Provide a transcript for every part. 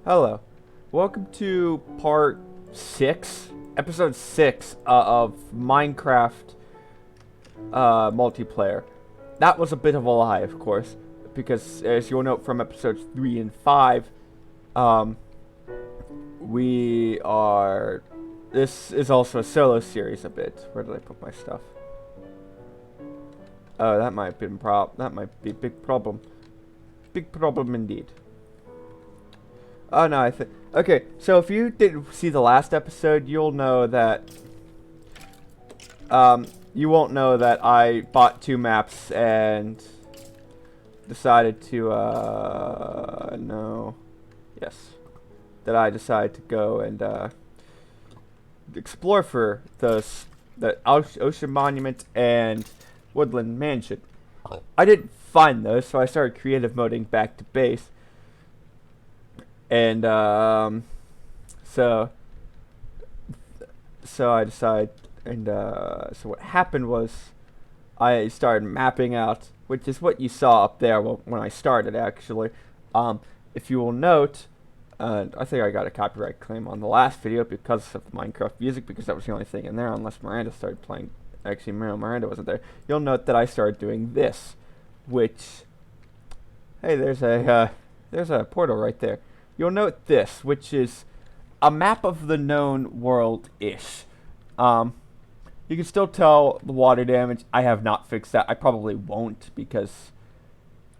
Hello. Welcome to part 6, episode 6 of Minecraft multiplayer. That was a bit of a lie, of course, because as you'll note from episodes 3 and 5, this is also a solo series a bit. Where did I put my stuff? Oh, that might be a big problem. Big problem indeed. Oh no, okay, so if you didn't see the last episode, you'll know that you won't know that I bought 2 maps and decided to that I decided to go and explore for the Ocean Monument and Woodland Mansion. I didn't find those, so I started creative moding back to base. And so I decided, and so what happened was I started mapping out, which is what you saw up there when I started, actually. If you will note, I think I got a copyright claim on the last video because of the Minecraft music, because that was the only thing in there, unless Miranda started playing. Actually, Miranda wasn't there. You'll note that I started doing this, which, hey, there's a portal right there. You'll note this, which is a map of the known world-ish. You can still tell the water damage. I have not fixed that. I probably won't because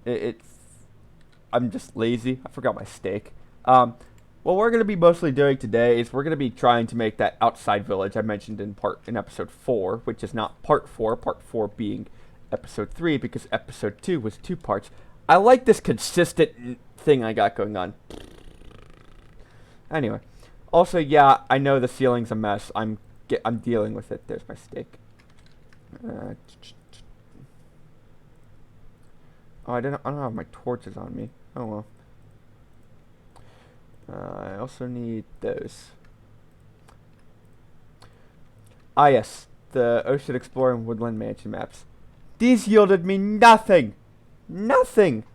I'm just lazy. I forgot my steak. What we're going to be mostly doing today is we're going to be trying to make that outside village I mentioned in episode 4, which is not part 4, part 4 being episode 3 because episode 2 was 2 parts. I like this consistent thing I got going on. Anyway, also, yeah, I know the ceiling's a mess. I'm dealing with it. There's my steak. I don't have my torches on me. Oh well. I also need those. Ah yes, the Ocean Exploring Woodland Mansion maps. These yielded me nothing. Nothing.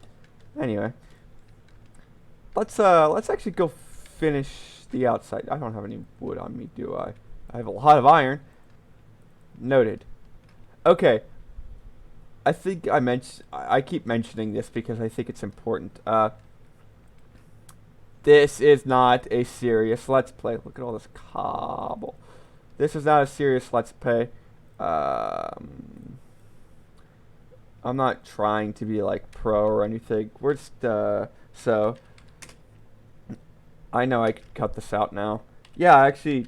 Anyway, let's actually go finish the outside. I don't have any wood on me, do I? I have a lot of iron. Noted. Okay. I think I keep mentioning this because I think it's important. This is not a serious Let's Play. Look at all this cobble. This is not a serious Let's Play. I'm not trying to be like pro or anything. We're just so I know I could cut this out now. Yeah, I actually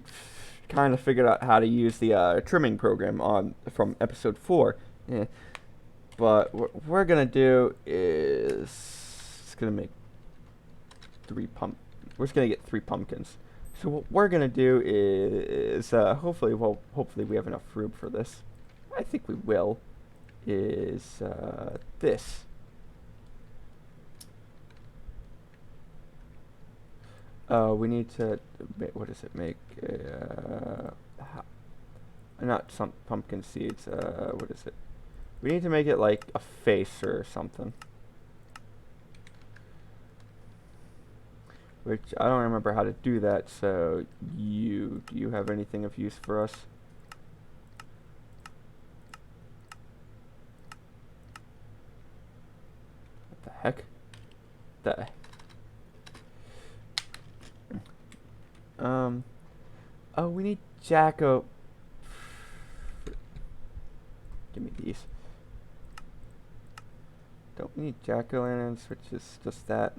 kind of figured out how to use the trimming program from episode 4. Yeah. But what we're gonna do is gonna make we're just gonna get 3 pumpkins. So what we're gonna do is hopefully we have enough room for this. I think we will. Is this. We need to, what does it make? Not some pumpkin seeds, what is it? We need to make it like a face or something. Which, I don't remember how to do that, so do you have anything of use for us? What the heck? Oh, we need Jacko. Give me these. Don't we need jack-o'-lanterns, which is just that?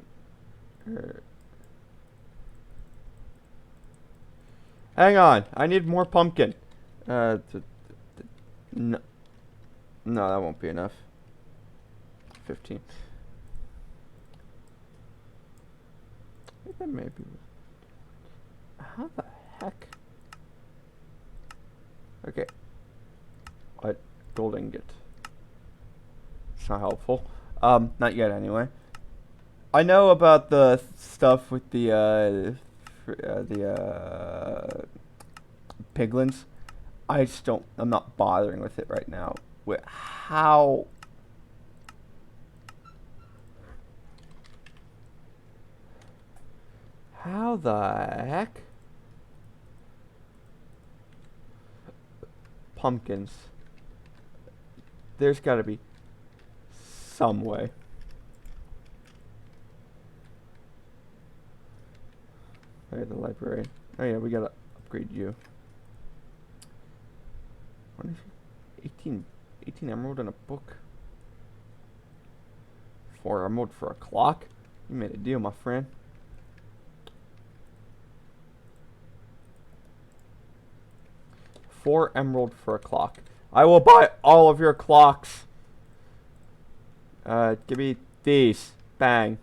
Hang on, I need more pumpkin. No, that won't be enough. 15. I think that may be. How the heck? Okay. What? Gold ingot. It's not helpful. Not yet anyway. I know about the stuff with the piglins. I'm not bothering with it right now. How How the heck? Pumpkins. There's gotta be some way. Alright, the library. Oh yeah, we gotta upgrade you. What is it? 18 emerald in a book? 4 emerald for a clock? You made a deal, my friend. $4 emerald for a clock. I will buy all of your clocks. Give me these. Bang.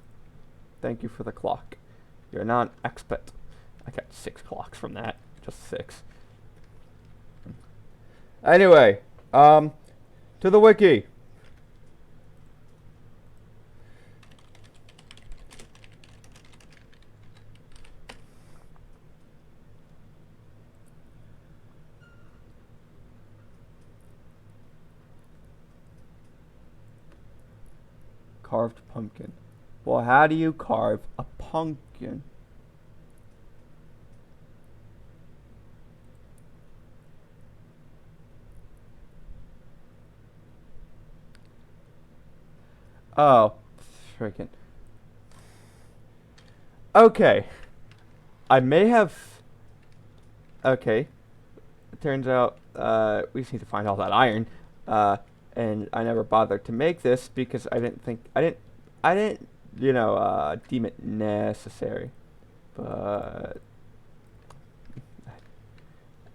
Thank you for the clock. You're not an expert. I got 6 clocks from that. Just 6. Anyway, to the wiki. Carved pumpkin. Well, how do you carve a pumpkin? Oh, freaking. Okay. I may have. Okay. It turns out we just need to find all that iron. And I never bothered to make this because I didn't think I didn't deem it necessary. But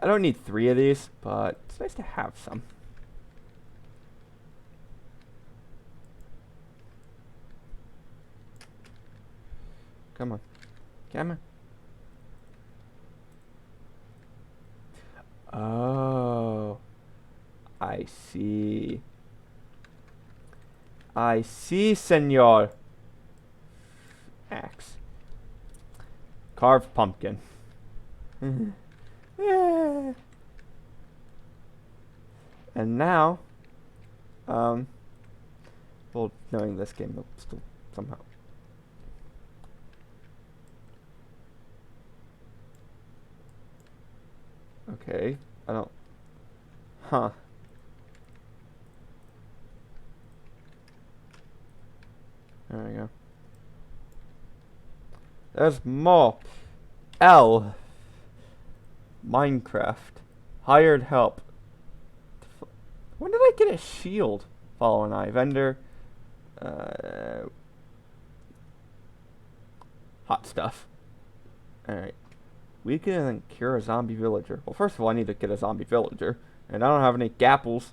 I don't need 3 of these, but it's nice to have some. Come on. Come on. Oh. I see. I see, senor. Axe. Carved pumpkin. Yeah. And now, well, knowing this game, they'll still somehow. Okay, I don't. Huh. There we go. There's more. L. Minecraft. Hired help. When did I get a shield? Follow an eye. Vendor. Hot stuff. Alright. Weaken and cure a zombie villager. Well, first of all, I need to get a zombie villager. And I don't have any gapples.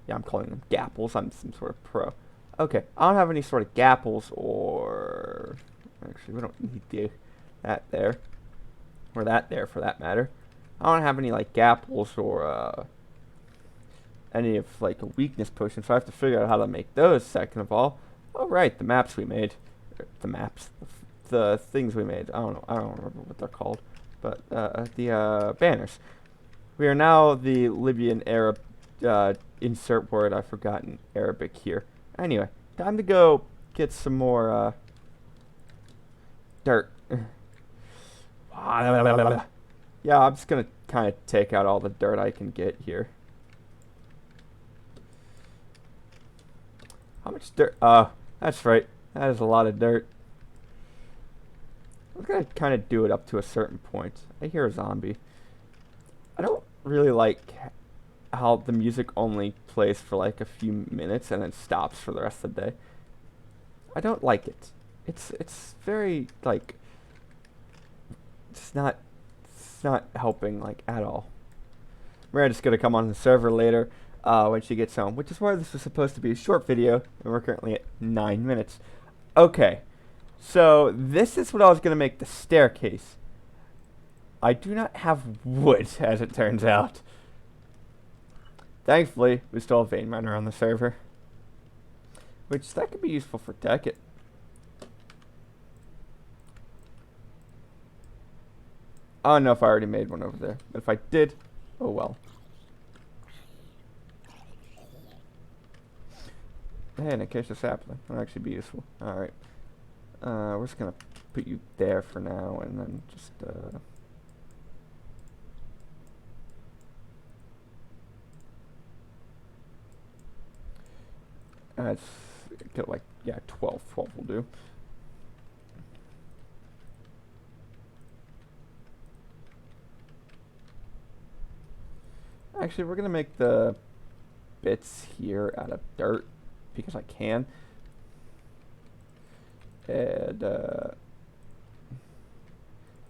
Yeah, I'm calling them gapples. I'm some sort of pro. Okay, I don't have any sort of gapples or... Actually, we don't need that there. Or that there, for that matter. I don't have any, like, gapples or, any of, like, a weakness potion, so I have to figure out how to make those, second of all. Oh, right, the maps we made. The maps. The things we made. I don't know. I don't remember what they're called. But, the banners. We are now the Libyan Arab, insert word I've forgotten Arabic here. Anyway, time to go get some more, dirt. Yeah, I'm just gonna kind of take out all the dirt I can get here. How much dirt? That's right. That is a lot of dirt. I'm gonna kind of do it up to a certain point. I hear a zombie. I don't really like how the music only plays for like a few minutes and then stops for the rest of the day. I don't like it. It's very like it's not helping like at all. Miranda's gonna come on the server later when she gets home, which is why this was supposed to be a short video, and we're currently at 9 minutes. Okay, so this is what I was gonna make the staircase. I do not have wood, as it turns out. Thankfully, we still have Vein Miner on the server. Which, that could be useful for Tekkit. I don't know if I already made one over there. But if I did, oh well. Hey, an acacia sapling. That'll actually be useful. Alright. We're just gonna put you there for now, and then just let's get like, yeah, 12 will do. Actually, we're gonna make the bits here out of dirt because I can. And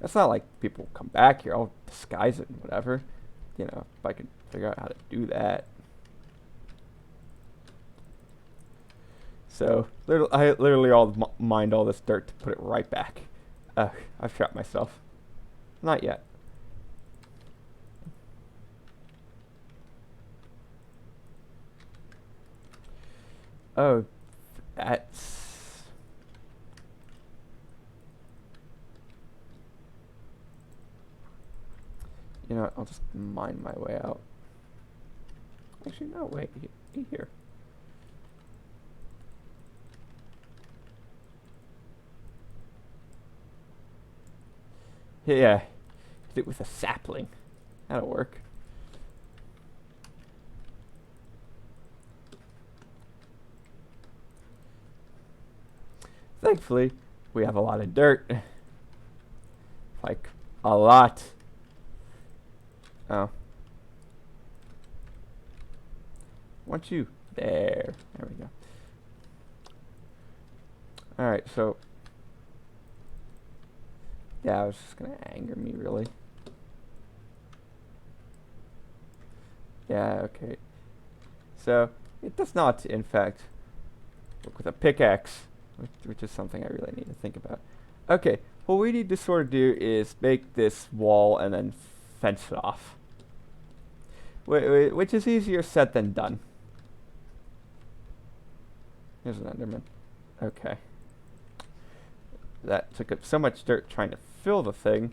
it's not like people come back here. I'll disguise it and whatever. You know, if I could figure out how to do that. So, I literally all mined all this dirt to put it right back. I've trapped myself. Not yet. Oh, that's... You know what, I'll just mine my way out. Actually, no, wait, here. Yeah, hit it with a sapling. That'll work. Thankfully, we have a lot of dirt. Like, a lot. Oh. Want you? There. There we go. Alright, so... Yeah, it was just gonna anger me, really. Yeah, okay. So, it does not, in fact, work with a pickaxe, which is something I really need to think about. Okay, what we need to sort of do is make this wall and then fence it off. Which is easier said than done. Here's an Enderman. Okay. That took up so much dirt trying to fill the thing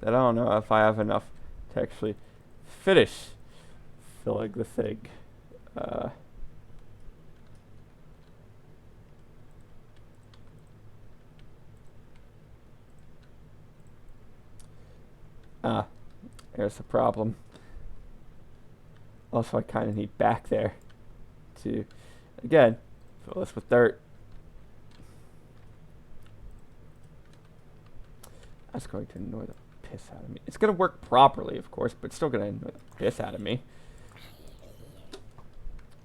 that I don't know if I have enough to actually finish filling the thing. There's a problem. Also, I kind of need back there to, again, fill this with dirt. That's going to annoy the piss out of me. It's going to work properly, of course, but it's still going to annoy the piss out of me.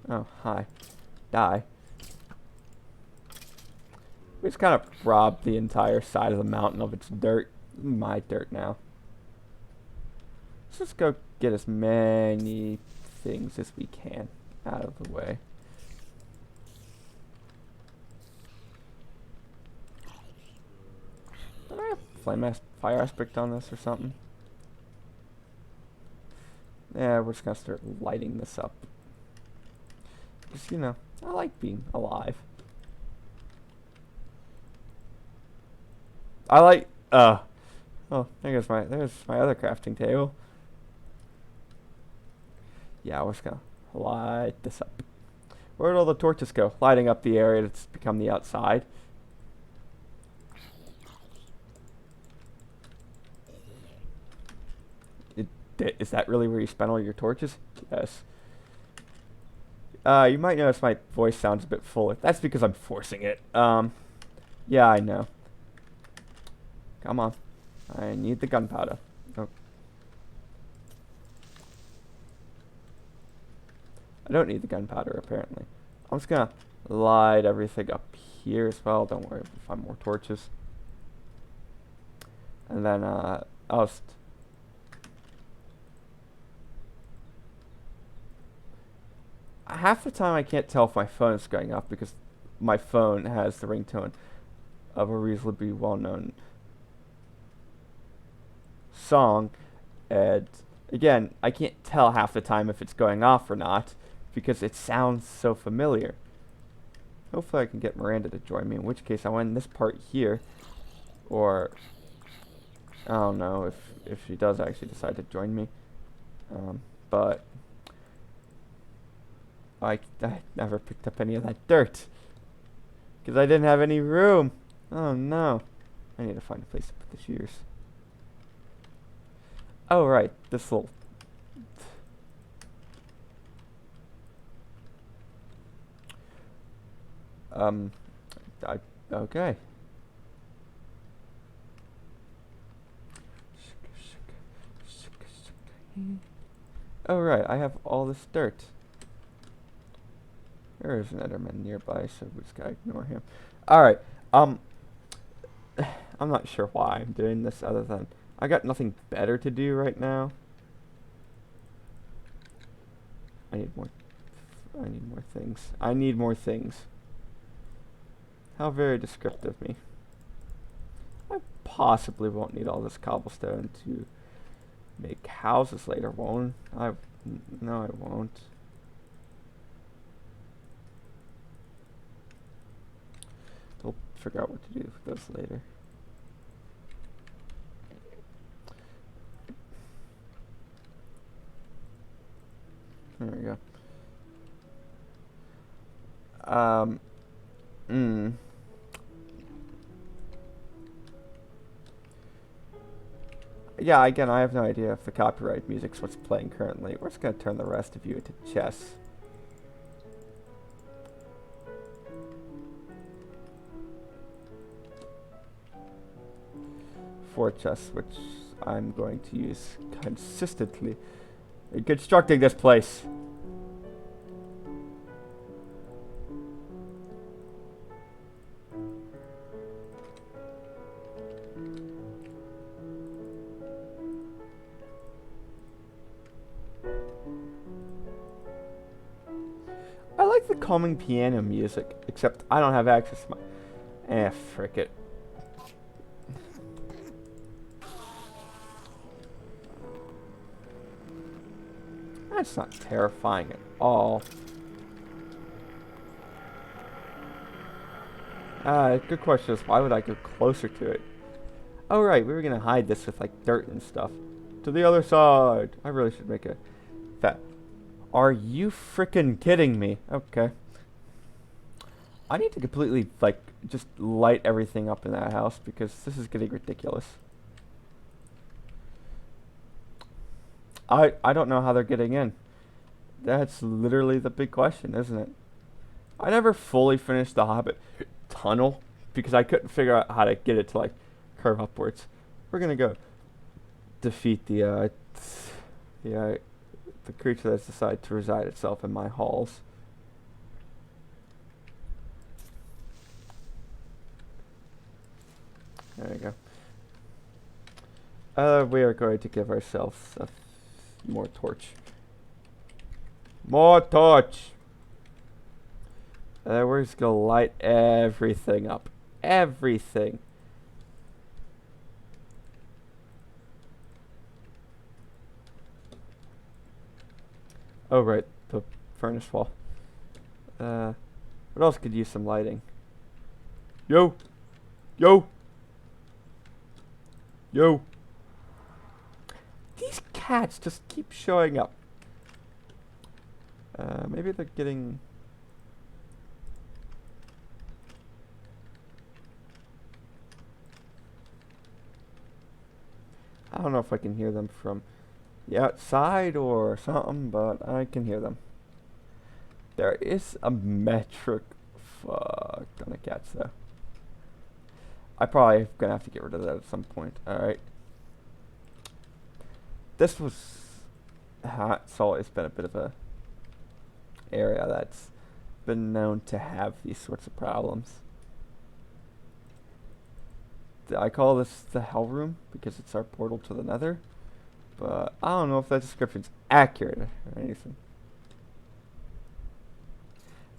Oh, hi. Die. We just kind of robbed the entire side of the mountain of its dirt. My dirt now. Let's just go get as many things as we can out of the way. Did I have fire aspect on this or something? Yeah, we're just gonna start lighting this up. Because, you know, I like being alive. I like, oh, there's my other crafting table. Yeah, we're just gonna light this up. Where did all the torches go? Lighting up the area that's become the outside. Is that really where you spent all your torches? Yes. You might notice my voice sounds a bit fuller. That's because I'm forcing it. Yeah, I know. Come on. I need the gunpowder. Oh. I don't need the gunpowder, apparently. I'm just gonna light everything up here as well. Don't worry if I find more torches. And then, I'll just... Half the time I can't tell if my phone's going off because my phone has the ringtone of a reasonably well-known song, and again, I can't tell half the time if it's going off or not because it sounds so familiar. Hopefully I can get Miranda to join me, in which case I'll end this part here, or I don't know if she does actually decide to join me, but I never picked up any of that dirt because I didn't have any room. Oh no. I need to find a place to put the shears. Oh, right. This little... Okay. Oh, right. I have all this dirt. There is an Enderman nearby, so we just gotta ignore him. Alright. I'm not sure why I'm doing this other than I got nothing better to do right now. I need more things. I need more things. How very descriptive of me. I possibly won't need all this cobblestone to make houses later, won't I? No, I won't. We'll figure out what to do with those later. There we go. Yeah, again, I have no idea if the copyright music's what's playing currently. We're just gonna turn the rest of you into chess. For chess, which I'm going to use consistently in constructing this place. I like the calming piano music, except I don't have access to my... frick it. That's not terrifying at all. Good question is, why would I go closer to it? Oh right, we were gonna hide this with like dirt and stuff. To the other side! I really should make a... Are you frickin' kidding me? Okay. I need to completely, like, just light everything up in that house because this is getting ridiculous. I don't know how they're getting in. That's literally the big question, isn't it? I never fully finished the Hobbit tunnel because I couldn't figure out how to get it to, like, curve upwards. We're gonna go defeat the creature that's decided to reside itself in my halls. There we go. We are going to give ourselves more torch. More torch! We're just gonna light everything up. Everything. Oh, right. The furnace wall. What else could use some lighting? Yo! Yo! Yo! These cats just keep showing up. Maybe they're getting... I don't know if I can hear them from the outside or something, but I can hear them. There is a metric... Fuck ton of cats, though. I probably gonna have to get rid of that at some point. Alright. This was... It's always been a bit of a area that's been known to have these sorts of problems. I call this the Hell Room because it's our portal to the Nether, but I don't know if that description's accurate or anything.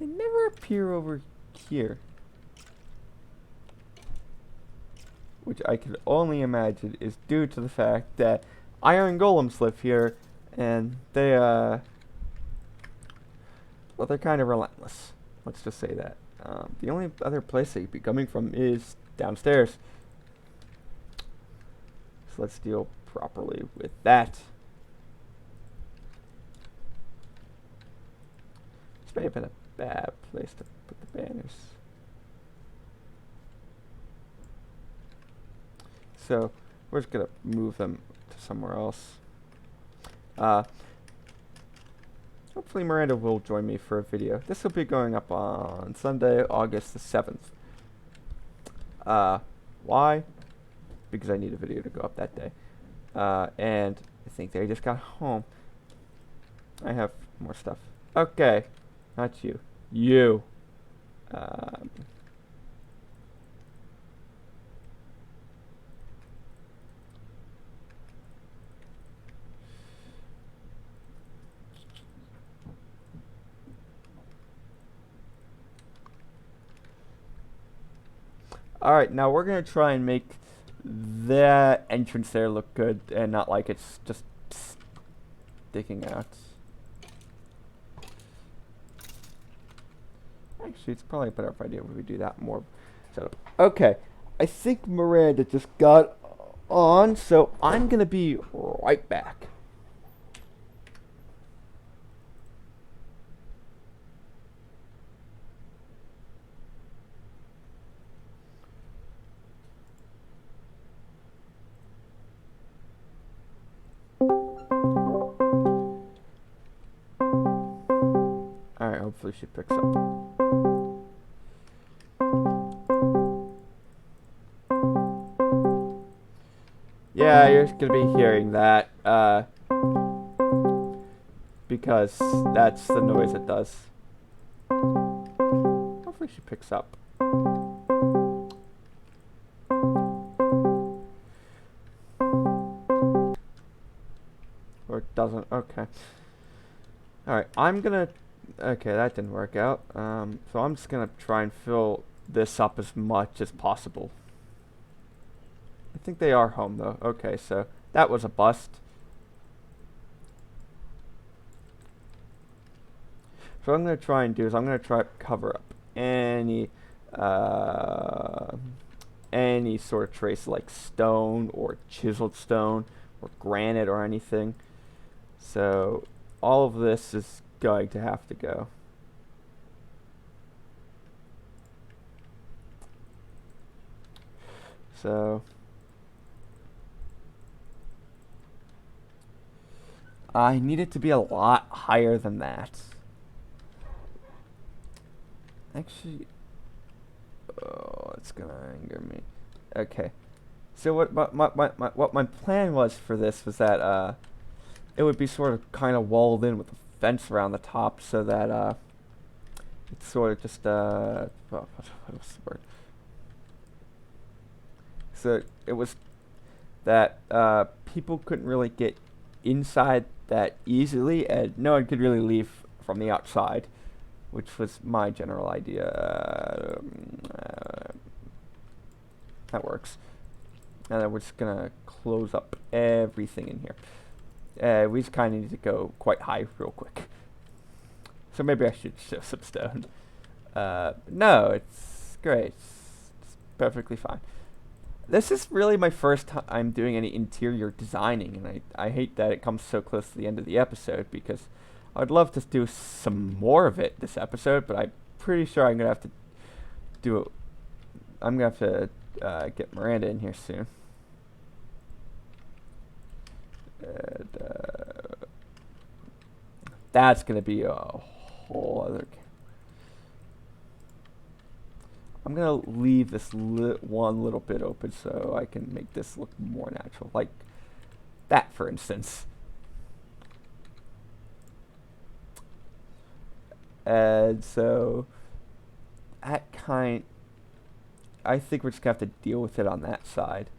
They never appear over here, which I could only imagine is due to the fact that iron golems live here, and they well, they're kind of relentless. Let's just say that. The only other place they could be coming from is downstairs. So let's deal properly with that. This may have been a bad place to put the banners. So we're just gonna move them to somewhere else. Hopefully Miranda will join me for a video. This will be going up on Sunday, August the 7th. Why? Because I need a video to go up that day. And I think they just got home. I have more stuff. Okay. Not you. You. Alright, now we're going to try and make that entrance there look good and not like it's just sticking out. Actually, it's probably a better idea if we do that more. So, okay, I think Miranda just got on, so I'm going to be right back. Alright, hopefully she picks up. Yeah, you're gonna be hearing that, because that's the noise it does. Hopefully she picks up. Or it doesn't, okay. Alright, okay, that didn't work out. So I'm just gonna try and fill this up as much as possible. I think they are home though. Okay, so that was a bust. So what I'm gonna try and do is I'm gonna try to cover up any sort of trace like stone or chiseled stone or granite or anything. So all of this is going to have to go. So I need it to be a lot higher than that. Actually, oh, it's gonna anger me. Okay. So what my plan was for this was that it would be sort of kind of walled in with a fence around the top, so that it's sort of just what's the word? So it was that people couldn't really get inside that easily, and no one could really leave from the outside, which was my general idea. That works. And then we're just gonna close up everything in here. We just kind of need to go quite high real quick. So maybe I should show some stone. No, it's great. It's perfectly fine. This is really my first time doing any interior designing, and I hate that it comes so close to the end of the episode, because I'd love to do some more of it this episode, but I'm pretty sure I'm gonna have to do it. I'm gonna have to get Miranda in here soon. And, that's gonna be a whole other. I'm gonna leave this one little bit open so I can make this look more natural, like that, for instance. And so I think we're just gonna have to deal with it on that side.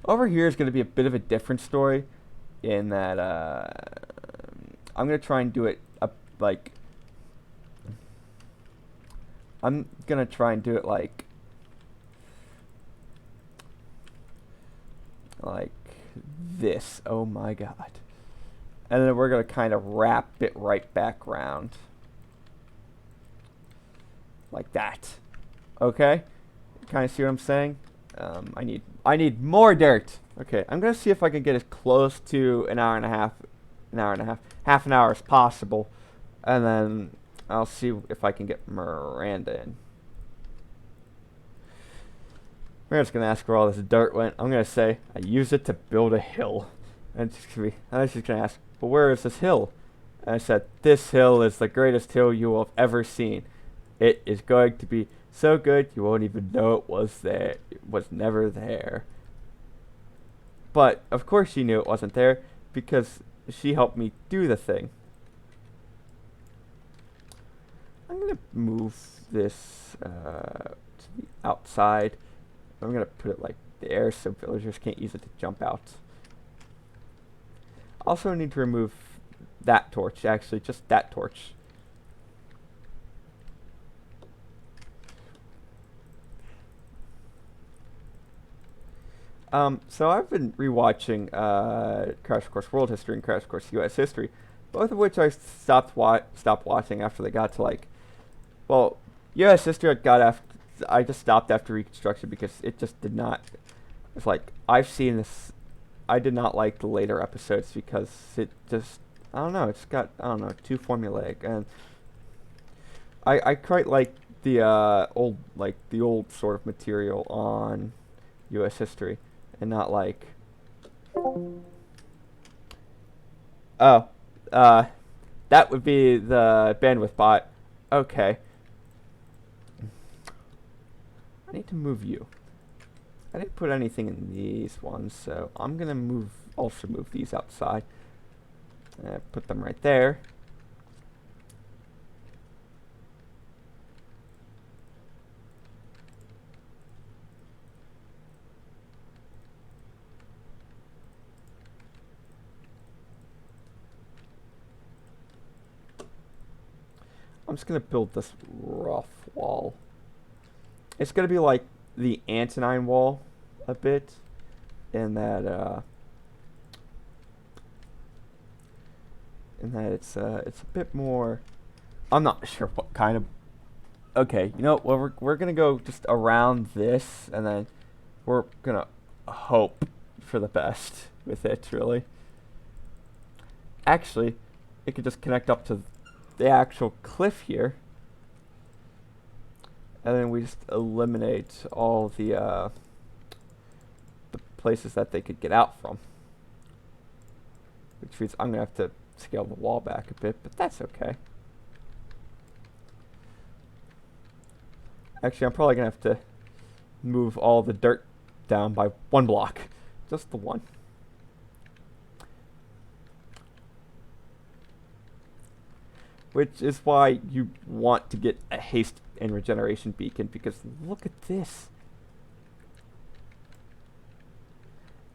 Over here is gonna be a bit of a different story, in that I'm gonna try and do it up like. I'm gonna try and do it like this. Oh my god. And then we're gonna kind of wrap it right back around. Like that. Okay? Kind of see what I'm saying? I need more dirt. Okay, I'm gonna see if I can get as close to half an hour as possible. And then I'll see if I can get Miranda in. We're just gonna ask where all this dirt went. I'm gonna say I used it to build a hill. And I was just gonna ask, well, where is this hill? And I said, this hill is the greatest hill you will have ever seen. It is going to be so good you won't even know it was there. It was never there. But of course she knew it wasn't there because she helped me do the thing. I'm gonna move this to the outside. I'm gonna put it like there so villagers can't use it to jump out. Also need to remove that torch, actually, just that torch. So I've been rewatching Crash Course World History and Crash Course US History, both of which I stopped watching after they got to like, well, US History I just stopped after Reconstruction because it just did not. It's like I've seen this. I did not like the later episodes because it just, I don't know, it's got, I don't know, too formulaic, and I quite like the old sort of material on US History, and not like, oh, that would be the bandwidth bot. Okay. I need to move you. I didn't put anything in these ones, so I'm gonna also move these outside. Put them right there. I'm just gonna build this rough wall. It's gonna be like the Antonine wall a bit, in that it's a bit more. I'm not sure what kind of. Okay, you know what? Well, we're gonna go just around this, and then we're gonna hope for the best with it. Really, actually, it could just connect up to the actual cliff here, and then we just eliminate all the places that they could get out from. Which means I'm gonna have to scale the wall back a bit, but that's okay. Actually, I'm probably gonna have to move all the dirt down by 1 block. Just the one. Which is why you want to get a haste and regeneration beacon, because look at this.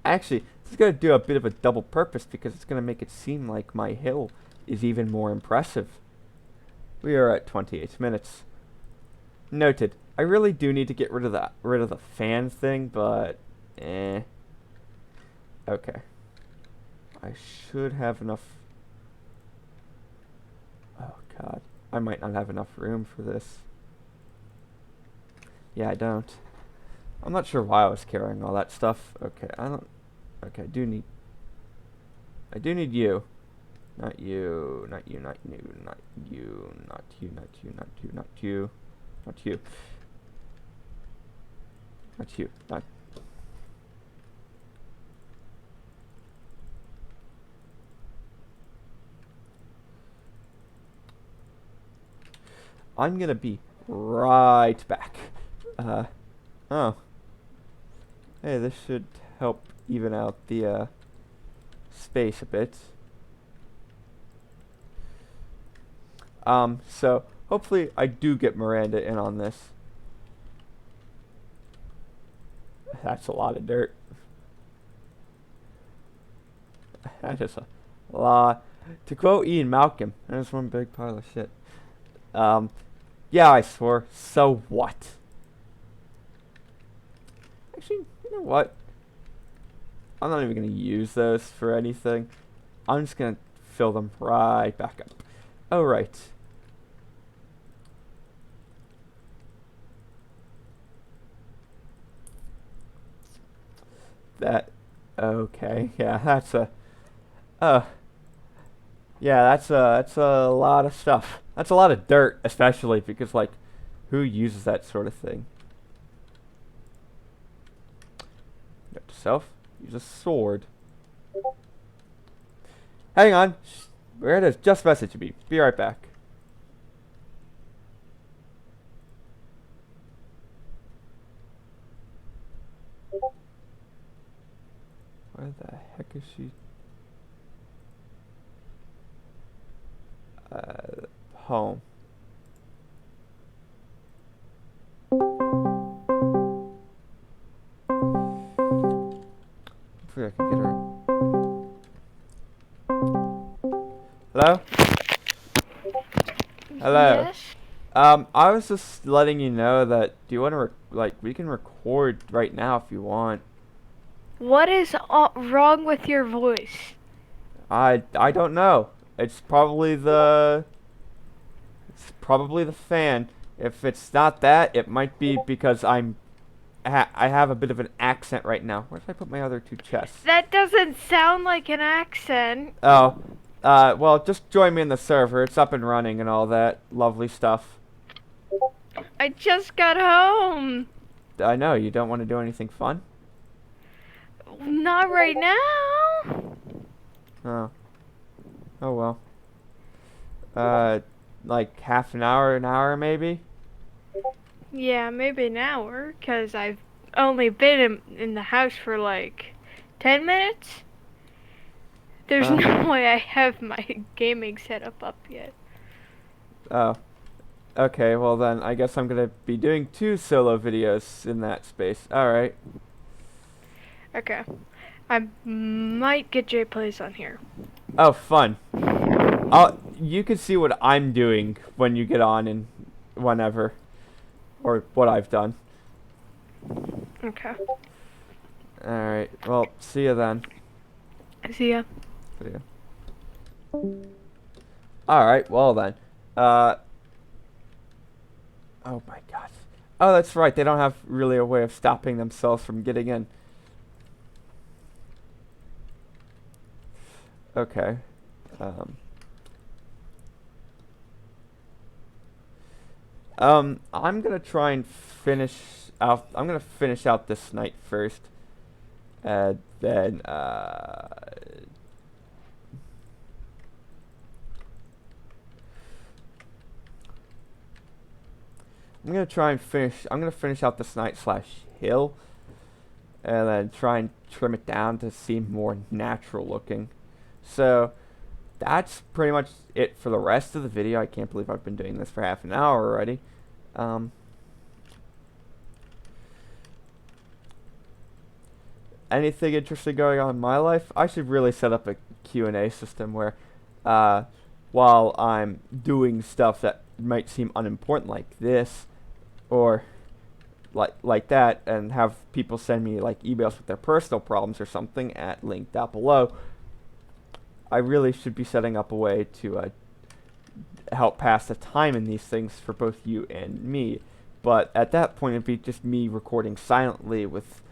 Actually, this is going to do a bit of a double purpose because it's going to make it seem like my hill is even more impressive. We are at 28 minutes. Noted. I really do need to get rid of the fan thing, but okay. I should have enough. Oh god, I might not have enough room for this. Yeah, I don't. I'm not sure why I was carrying all that stuff. Okay, okay, I do need you. Not you, not you, not you, not you, not you, not you, not you, not you, not you. Not you, not. I'm gonna be right back. Oh. Hey, this should help even out the space a bit. So hopefully I do get Miranda in on this. That's a lot of dirt. That is a lot. To quote Ian Malcolm, that's one big pile of shit. Yeah, I swore. So what? Actually, you know what? I'm not even going to use those for anything. I'm just going to fill them right back up. Oh, right. That, okay, yeah, that's a, yeah, that's a lot of stuff. That's a lot of dirt, especially because, like, who uses that sort of thing? yourself. Use a sword. Hang on. Where it is? Just message me. Be right back. Where the heck is she? Home. Hopefully I can get her. Hello? Hello. Yes? I was just letting you know that, do you want to, like, we can record right now if you want. What is wrong with your voice? I don't know. It's probably the fan. If it's not that, it might be because I have a bit of an accent right now. Where did I put my other two chests? That doesn't sound like an accent. Oh, well, just join me in the server. It's up and running and all that lovely stuff. I just got home. I know, you don't want to do anything fun? Not right now. Oh. Oh well. Like half an hour maybe? Yeah, maybe an hour, because I've only been in the house for like 10 minutes. There's no way I have my gaming setup up yet. Oh. Okay, well then, I guess I'm gonna be doing 2 solo videos in that space. Alright. Okay. I might get J Plays on here. Oh, fun. You can see what I'm doing when you get on and whenever. Or what I've done. Okay. Alright, well, see you then. See ya. See ya. Alright, well then. Oh my god. Oh, that's right, they don't have really a way of stopping themselves from getting in. Okay. I'm gonna try and finish out. I'm gonna finish out this night first, and then I'm gonna try and finish. I'm gonna finish out this night / hill, and then try and trim it down to seem more natural looking. So that's pretty much it for the rest of the video. I can't believe I've been doing this for half an hour already. Anything interesting going on in my life? I should really set up a Q&A system where while I'm doing stuff that might seem unimportant like this or like that, and have people send me like emails with their personal problems or something at link down below. I really should be setting up a way to help pass the time in these things for both you and me. But at that point, it'd be just me recording silently with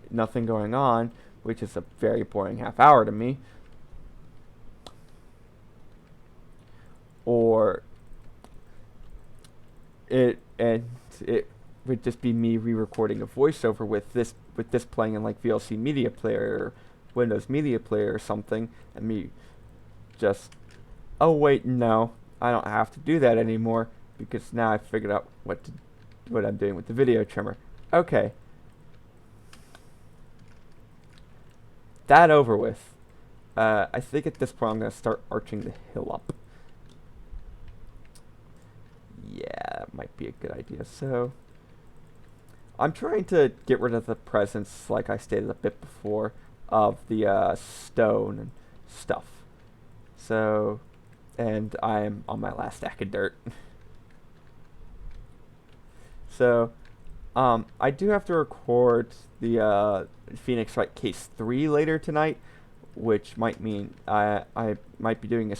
nothing going on, which is a very boring half hour to me. Or it would just be me re-recording a voiceover with this playing in like VLC Media Player or Windows Media Player or something, and me just, oh wait, no, I don't have to do that anymore because now I figured out what I'm doing with the video trimmer. Okay, that over with. I think at this point I'm gonna start arching the hill up. Yeah, that might be a good idea. So I'm trying to get rid of the presence, like I stated a bit before, of the stone and stuff. So, and I am on my last stack of dirt. So, I do have to record the Phoenix Wright Case 3 later tonight, which might mean I might be doing a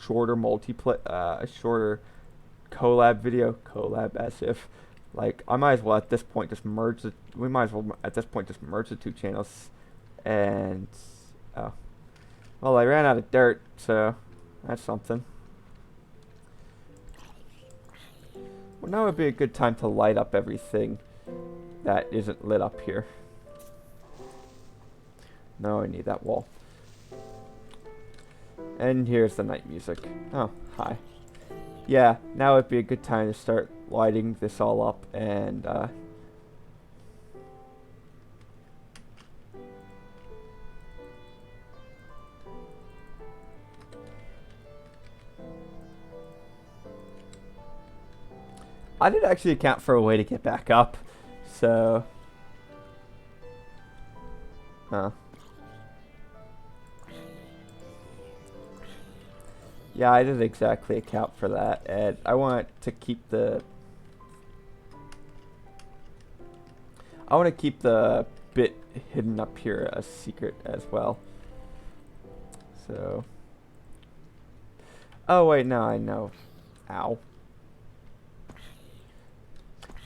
shorter shorter collab video. Collab as if, like, I might as well at this point just merge the. We might as well at this point just merge the 2 channels, and oh, well, I ran out of dirt, so that's something. Well, now would be a good time to light up everything that isn't lit up here. No, I need that wall. And here's the night music. Oh, hi. Yeah, now would be a good time to start lighting this all up and I did actually account for a way to get back up, so yeah, I did exactly account for that, and I want to keep the bit hidden up here a secret as well. So, oh wait, no, I know. Ow.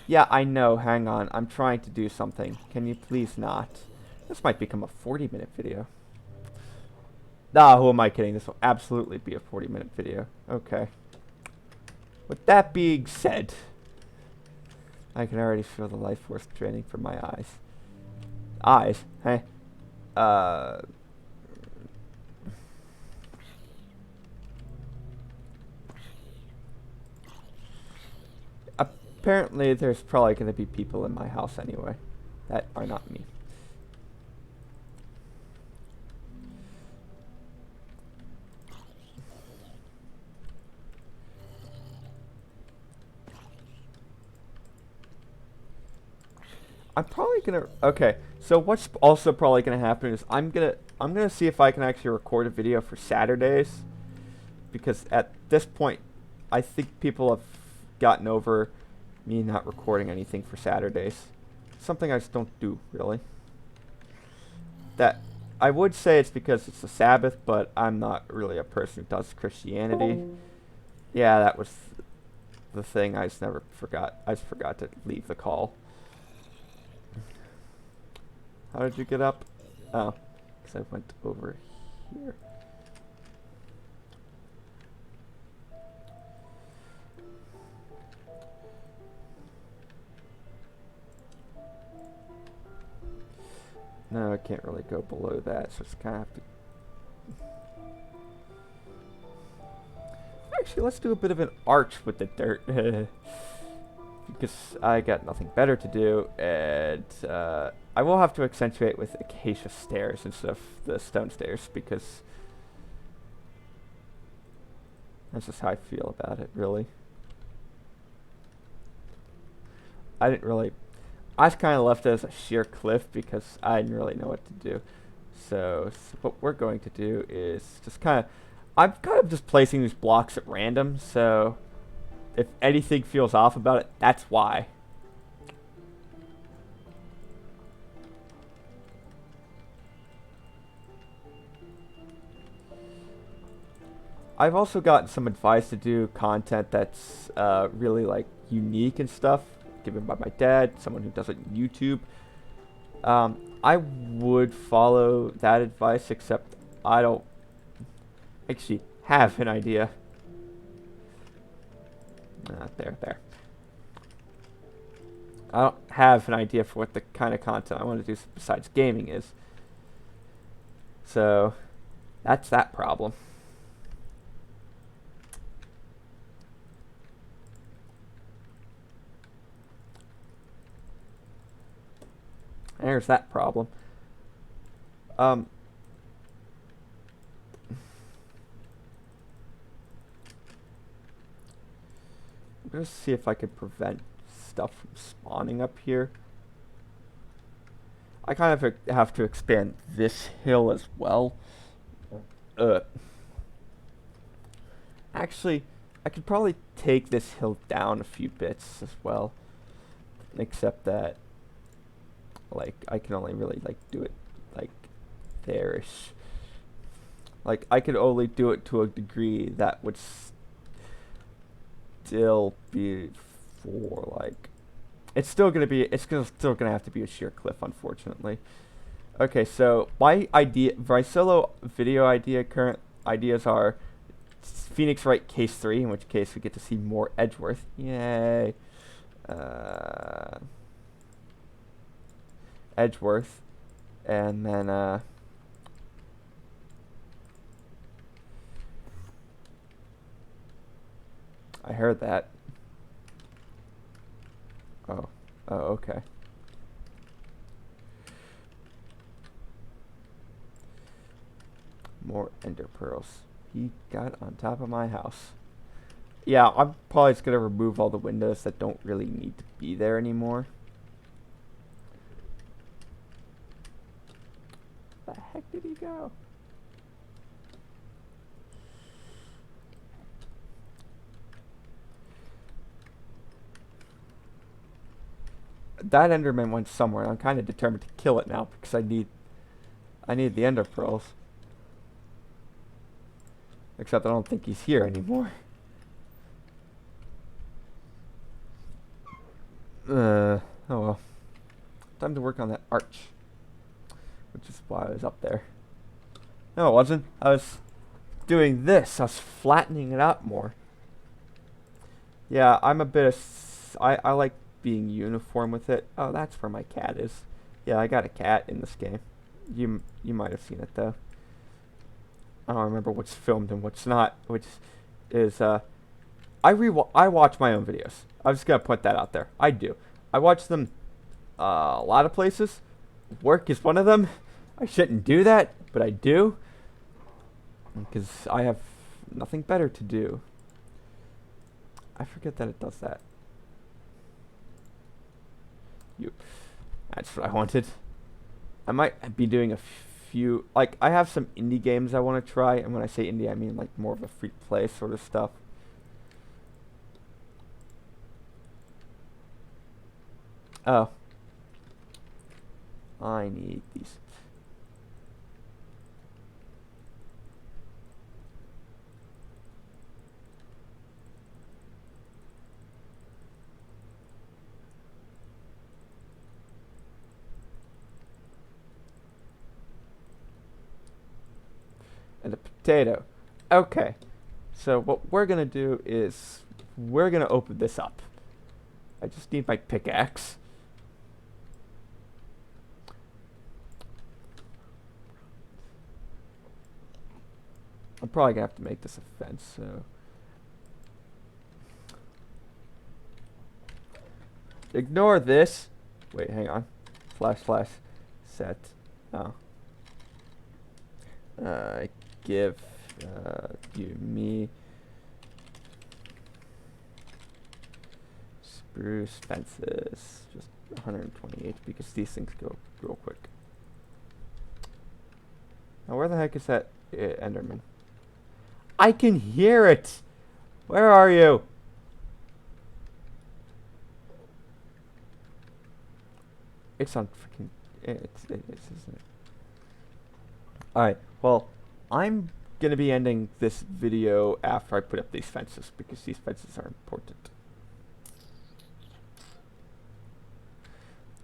Yeah, I know. Hang on, I'm trying to do something. Can you please not? This might become a 40-minute video. Ah, who am I kidding? This will absolutely be a 40-minute video. Okay. With that being said, I can already feel the life force draining from my eyes. Eyes? Hey. Apparently, there's probably going to be people in my house anyway that are not me. I'm probably gonna. Okay, so what's also probably gonna happen is I'm gonna see if I can actually record a video for Saturdays, because at this point, I think people have gotten over me not recording anything for Saturdays. Something I just don't do really. That I would say it's because it's the Sabbath, but I'm not really a person who does Christianity. Yeah, that was the thing. I just never forgot. I just forgot to leave the call. How did you get up? Oh, because I went over here. No, I can't really go below that, so it's kind of have to... Actually, let's do a bit of an arch with the dirt. Because I got nothing better to do, and I will have to accentuate with acacia stairs instead of the stone stairs, because that's just how I feel about it, really. I just kind of left it as a sheer cliff because I didn't really know what to do. So what we're going to do is just I'm kind of just placing these blocks at random, so if anything feels off about it, that's why. I've also gotten some advice to do content that's really like unique and stuff, given by my dad, someone who does it on YouTube. I would follow that advice, except I don't actually have an idea. There. I don't have an idea for what the kind of content I want to do besides gaming is. So, that's that problem. There's that problem. I'm gonna see if I can prevent stuff from spawning up here. I kind of have to expand this hill as well. Actually, I could probably take this hill down a few bits as well. Except that, like, I can only really, like, do it, like, there-ish. Like, I could only do it to a degree that would still be for, like... It's still gonna have to be a sheer cliff, unfortunately. Okay, so my solo video current ideas are Phoenix Wright case 3, in which case we get to see more Edgeworth. Yay. Edgeworth. And then, I heard that. Oh. Oh, okay. More ender pearls. He got on top of my house. Yeah, I'm probably just gonna remove all the windows that don't really need to be there anymore. Where the heck did he go? That Enderman went somewhere. I'm kind of determined to kill it now because I need the ender pearls. Except I don't think he's here anymore. Oh well. Time to work on that arch. Which is why I was up there. No, it wasn't. I was doing this. I was flattening it out more. Yeah, I'm a bit of... I like being uniform with it. Oh, that's where my cat is. Yeah, I got a cat in this game. You might have seen it, though. I don't remember what's filmed and what's not. Which is... I watch my own videos. I'm just going to put that out there. I do. I watch them a lot of places. Work is one of them. I shouldn't do that, but I do. Because I have nothing better to do. I forget that it does that. That's what I wanted. I might be doing a few... Like, I have some indie games I want to try. And when I say indie, I mean, like, more of a free-to-play sort of stuff. Oh. I need these. And a potato. Okay. So what we're going to do is we're going to open this up. I just need my pickaxe. I'm probably going to have to make this a fence, so... Ignore this. Wait, hang on. / set. Oh. Give me spruce fences. Just 128 because these things go real quick. Now where the heck is that Enderman? I can hear it! Where are you? It's on freaking... It's isn't it? Alright, well, I'm going to be ending this video after I put up these fences, because these fences are important.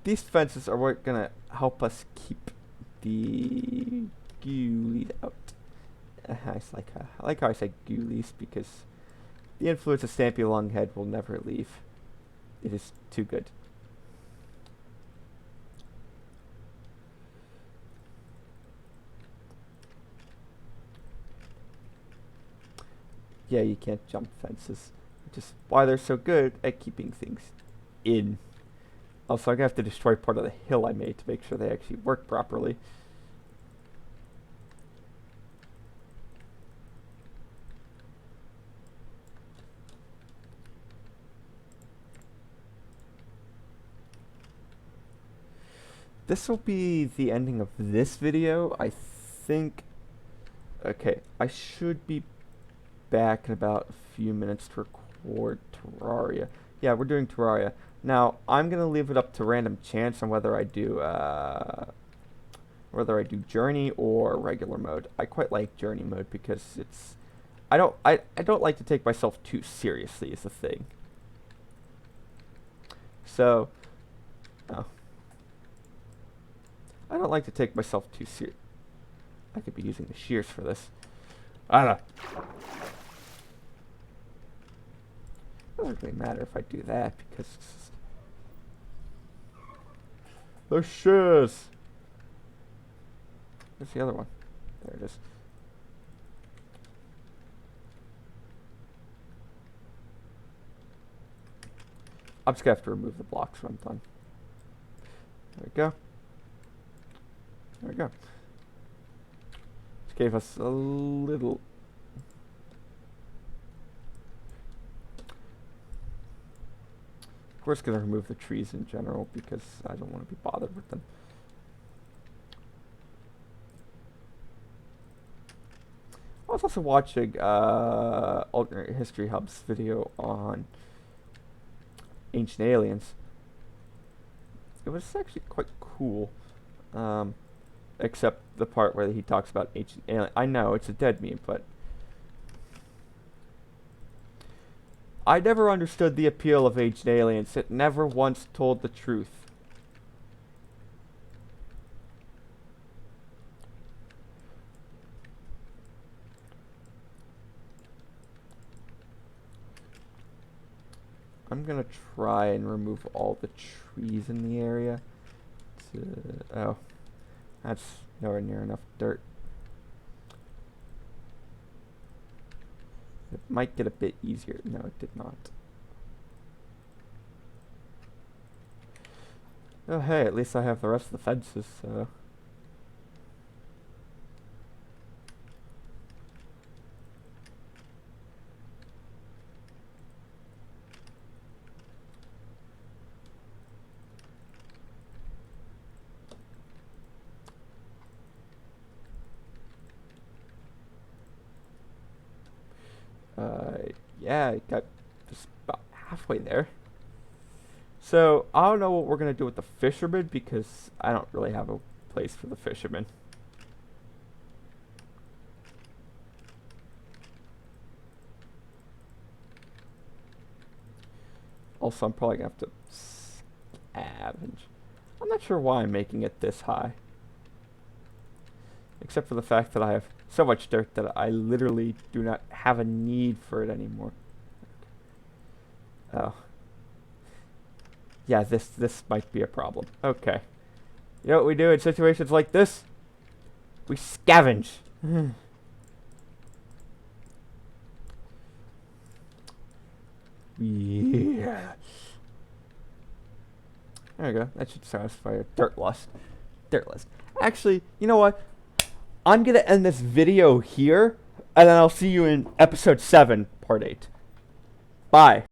These fences are what going to help us keep the ghoulies out. I like how I say ghoulies, because the influence of Stampy Longhead will never leave. It is too good. Yeah, you can't jump fences, which is why they're so good at keeping things in. Also, I'm going to have to destroy part of the hill I made to make sure they actually work properly. This will be the ending of this video, I think. Okay, I should be back in about a few minutes to record Terraria. Yeah, we're doing Terraria. Now, I'm going to leave it up to random chance on whether I do Journey or regular mode. I quite like Journey mode because it's... I don't like to take myself too seriously is the thing. So... Oh. I don't like to take myself too serious. I could be using the shears for this. I don't know. Doesn't really matter if I do that because it's just the shears. Where's the other one? There it is. I'm just gonna have to remove the blocks when I'm done. There we go. There we go. Just gave us a little. Of course, gonna remove the trees in general because I don't want to be bothered with them. I was also watching Alternate History Hub's video on Ancient Aliens. It was actually quite cool, except the part where he talks about Ancient Aliens. I know, it's a dead meme, but I never understood the appeal of Ancient Aliens. It never once told the truth. I'm gonna try and remove all the trees in the area. Oh, that's nowhere near enough dirt. It might get a bit easier. No, it did not. Oh, hey, at least I have the rest of the fences, so. Yeah, I got just about halfway there. So, I don't know what we're going to do with the fishermen because I don't really have a place for the fishermen. Also, I'm probably going to have to scavenge. I'm not sure why I'm making it this high. Except for the fact that I have so much dirt that I literally do not have a need for it anymore. Oh. Yeah, this might be a problem. Okay. You know what we do in situations like this? We scavenge. Yeah. There we go. That should satisfy your dirt lust. Dirt lust. Actually, you know what? I'm going to end this video here, and then I'll see you in episode 7, part 8. Bye.